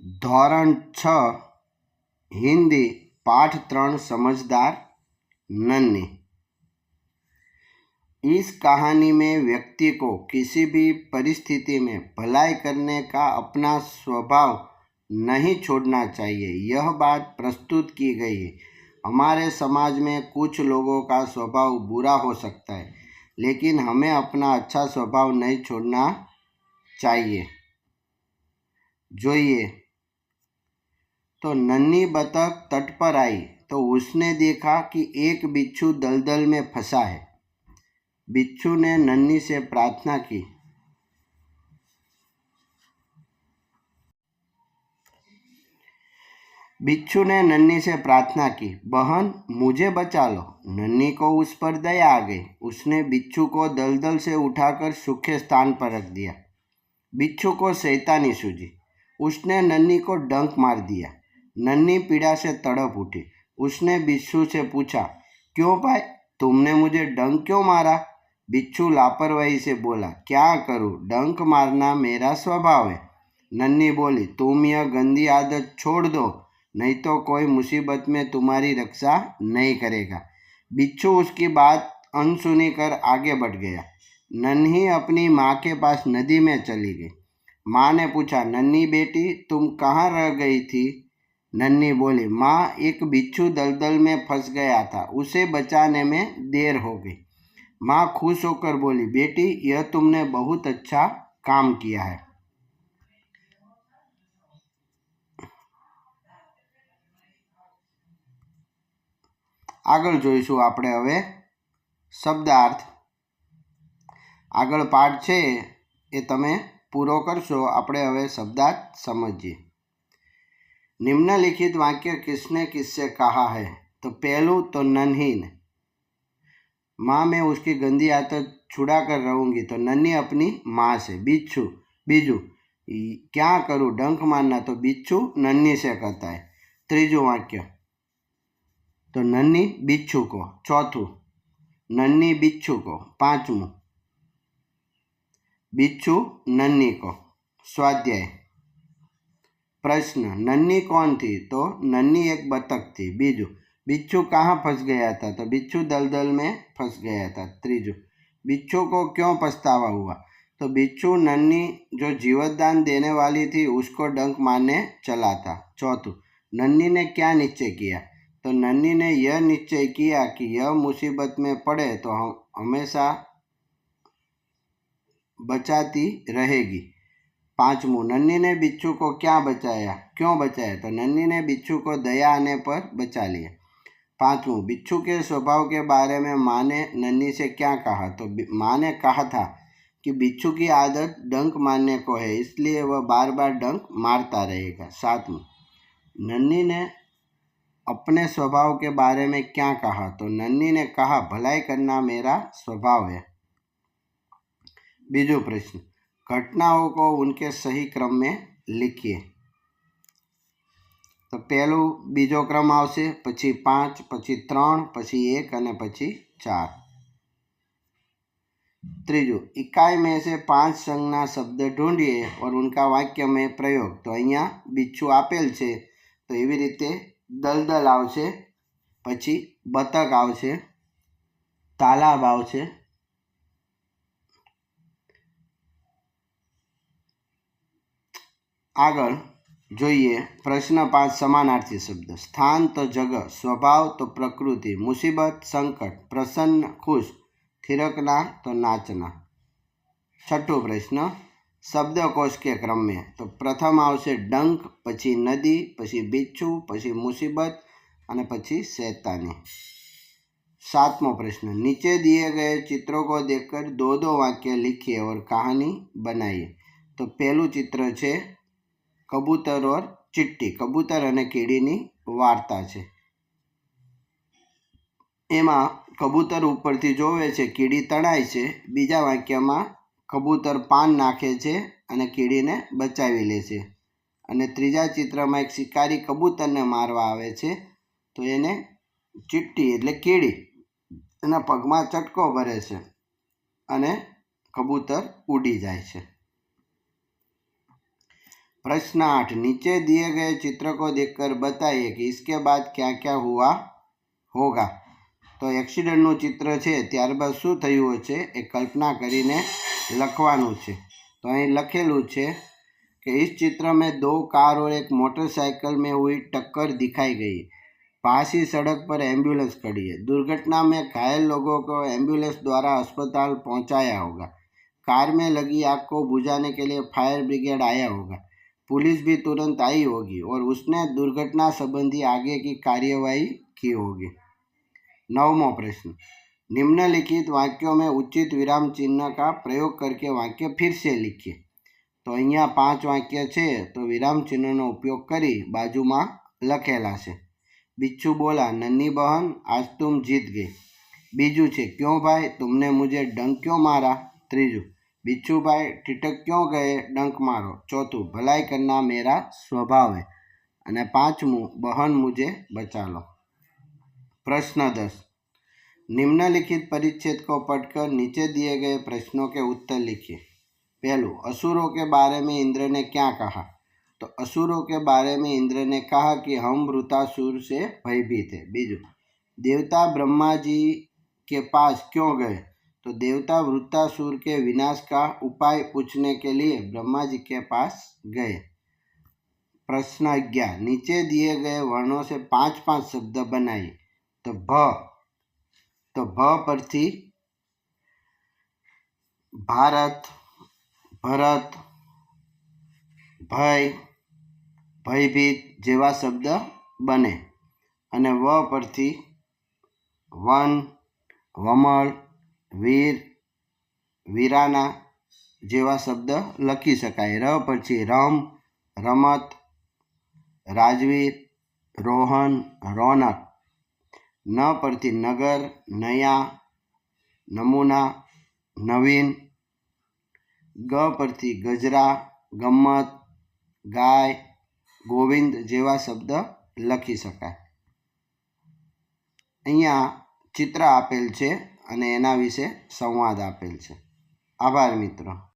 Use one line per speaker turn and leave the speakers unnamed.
धोरण 6 हिंदी पाठ 3 समझदार नन्ही। इस कहानी में व्यक्ति को किसी भी परिस्थिति में भलाई करने का अपना स्वभाव नहीं छोड़ना चाहिए। यह बात प्रस्तुत की गई है। हमारे समाज में कुछ लोगों का स्वभाव बुरा हो सकता है, लेकिन हमें अपना अच्छा स्वभाव नहीं छोड़ना चाहिए। જોઈએ तो नन्ही बतख तट पर आई तो उसने देखा कि एक बिच्छू दलदल में फंसा है। बिच्छू ने नन्ही से प्रार्थना की। बिच्छू ने नन्ही से प्रार्थना की, बहन मुझे बचा लो। नन्ही को उस पर दया आ गई। उसने बिच्छू को दलदल से उठाकर सूखे स्थान पर रख दिया। बिच्छू को शैतानी सूझी। उसने नन्ही को डंक मार दिया। नन्ही पीड़ा से तड़प उठी। उसने बिच्छू से पूछा, क्यों भाई, तुमने मुझे डंक क्यों मारा? बिच्छू लापरवाही से बोला, क्या करूं, डंक मारना मेरा स्वभाव है। नन्ही बोली, तुम यह गंदी आदत छोड़ दो, नहीं तो कोई मुसीबत में तुम्हारी रक्षा नहीं करेगा। बिच्छू उसकी बात अनसुनी कर आगे बढ़ गया। नन्ही अपनी माँ के पास नदी में चली गई। माँ ने पूछा, नन्ही बेटी, तुम कहाँ रह गई थी? नन्ही बोली, माँ, एक बिच्छू दलदल में फंस गया था, उसे बचाने में देर हो गई। माँ खुश होकर बोली, बेटी, यह तुमने बहुत अच्छा काम किया है। આગળ જોઈશું આપણે હવે શબ્દાર્થ। આગળ પાઠ છે એ તમે પૂરો કરશો। આપણે હવે શબ્દાર્થ સમજીએ। निम्नलिखित वाक्य किसने किससे कहा है? तो पहलू तो नन्ही ने, माँ मैं उसकी गंदी आदत छुड़ा कर रहूँगी। तो नन्ही अपनी माँ से। बिच्छू, बीजू, क्या करूँ, डंक मारना। तो बिच्छू नन्ही से कहता है। त्रीजू वाक्य तो नन्ही बिच्छू को। चौथू नन्ही बिच्छू को। पांचमू बिच्छू नन्ही को। स्वाध्याय। प्रश्न, नन्ही कौन थी? तो नन्ही एक बतख थी। बीजू, बिच्छू कहाँ फंस गया था? तो बिच्छू दलदल में फंस गया था। त्रीजू, बिच्छू को क्यों पछतावा हुआ? तो बिच्छू नन्ही जो जीवतदान देने वाली थी उसको डंक मारने चला था। चौथू, नन्ही ने क्या निश्चय किया? तो नन्ही ने यह निश्चय किया कि यह मुसीबत में पड़े तो हम हमेशा बचाती रहेगी। पांचमू, नन्ही ने बिच्छू को क्या बचाया, क्यों बचाया? तो नन्ही ने बिच्छू को दया आने पर बचा लिया। पांचमू, बिच्छू के स्वभाव के बारे में माँ ने नन्ही से क्या कहा? तो माँ ने कहा था कि बिच्छू की आदत डंक मारने को है, इसलिए वह बार बार डंक मारता रहेगा। सातमू, नन्ही ने अपने स्वभाव के बारे में क्या कहा? तो नन्ही ने कहा, भलाई करना मेरा स्वभाव है। बीजो प्रश्न, घटनाओं को उनके सही क्रम में लिखिए। तो पहलू बीजो क्रम आवशे, पछी 5, पछी 3, पछी 1 અને पछी 4। त्रीजू, इकाई में से 5 संज्ञा शब्द ढूंढिए और उनका वाक्य में प्रयोग। तो अहींया बिच्छू आपेल छे, तो एवी रीते दलदल आवशे, पछी बतक आवशे, तालाब आवशे, આગળ જોઈએ। પ્રશ્ન 5 સમાનાર્થી શબ્દ। સ્થાન તો જગહ, સ્વભાવ તો પ્રકૃતિ, મુસીબત સંકટ, પ્રસન્ન ખુશ, थिरकना तो नाचना। छठो प्रश्न, शब्दकोश के क्रम में। तो प्रथम आवशे डंक, पछी नदी, पछी बिच्छू, पछी मुसीबत और पछी शैतानी। सातमो प्रश्न, नीचे दिए गए चित्रों को देखकर 2-2 वाक्य लिखिए और कहानी बनाइए। तो पहलू चित्र है कबूतर और चिट्टी। कबूतर और कीड़ी वार्ता है। एमां कबूतर उपरथी जोवे छे, कीड़ी तणाय छे। बीजा वाक्यमां कबूतर पान नाखे छे अने कीड़ीने बचावी ले छे। अने त्रीजा चित्रमां एक शिकारी कबूतरने मारवा आवे छे, तो एने चिट्टी एटले कीड़ी एना पगमां चटको भरे छे अने कबूतर उड़ी जाय छे। प्रश्न 8, नीचे दिए गए चित्र को देखकर बताइए कि इसके बाद क्या क्या हुआ होगा। तो एक्सिडेंटનું ચિત્ર છે, ત્યારબાદ શું થયું હશે એ કલ્પના કરીને લખવાનું છે। તો અહીં લખેલું છે कि इस चित्र में 2 कार और एक मोटरसाइकिल में हुई टक्कर दिखाई गई। पास ही सड़क पर एम्बुलेंस खड़ी है। दुर्घटना में घायल लोगों को एम्बुलेंस द्वारा अस्पताल पहुंचाया होगा। कार में लगी आग को बुझाने के लिए फायर ब्रिगेड आया होगा। पुलिस भी तुरंत आई होगी और उसने दुर्घटना संबंधी आगे की कार्यवाही की होगी। 9वां प्रश्न, निम्नलिखित वाक्यों में उचित विराम चिन्ह का प्रयोग करके वाक्य फिर से लिखिए। तो अहींया 5 वाक्य है, तो विराम चिन्हનો उपयोग કરી બાજુમાં લખેલા છે। बिच्छू बोला, नन्ही बहन आज तुम जीत गई। बीजू है, क्यों भाई तुमने मुझे डंक क्यों मारा। त्रीजू, बिच्छू भाई टिटक क्यों गए, डंक मारो। चौथू, भलाई करना मेरा स्वभाव है। अने 5मू, बहन मुझे बचा लो। प्रश्न 10, निम्नलिखित परिच्छेद को पढ़कर नीचे दिए गए प्रश्नों के उत्तर लिखिए। पहलू, असुरों के बारे में इंद्र ने क्या कहा। तो असुरों के बारे में इंद्र ने कहा कि हम वृतासुर से भयभीत है। बीजू, देवता ब्रह्मा जी के पास क्यों गए। तो देवता वृतासुर के विनाश का उपाय पूछने के लिए ब्रह्मा जी के पास गए। प्रश्न 11, नीचे दिए गए वर्णों से 5-5 शब्द बनाइए। तो भ परथी भारत, भरत, भय, भयभीत जेवा शब्द बने। अने व परथी वन, वमल, वीर, वीराना जेवा शब्द लखी शकाय। र परथी रम, रमत, राजवीर, रोहन, रौनक। न परथी नगर, नया, नमूना, नवीन। ग परथी गजरा, गम्मत, गाय, गोविंद जेवा शब्द लखी शकाय। अहींया चित्र आपेल छे अने एना विषे संवाद आपेल छे। आभार मित्रों।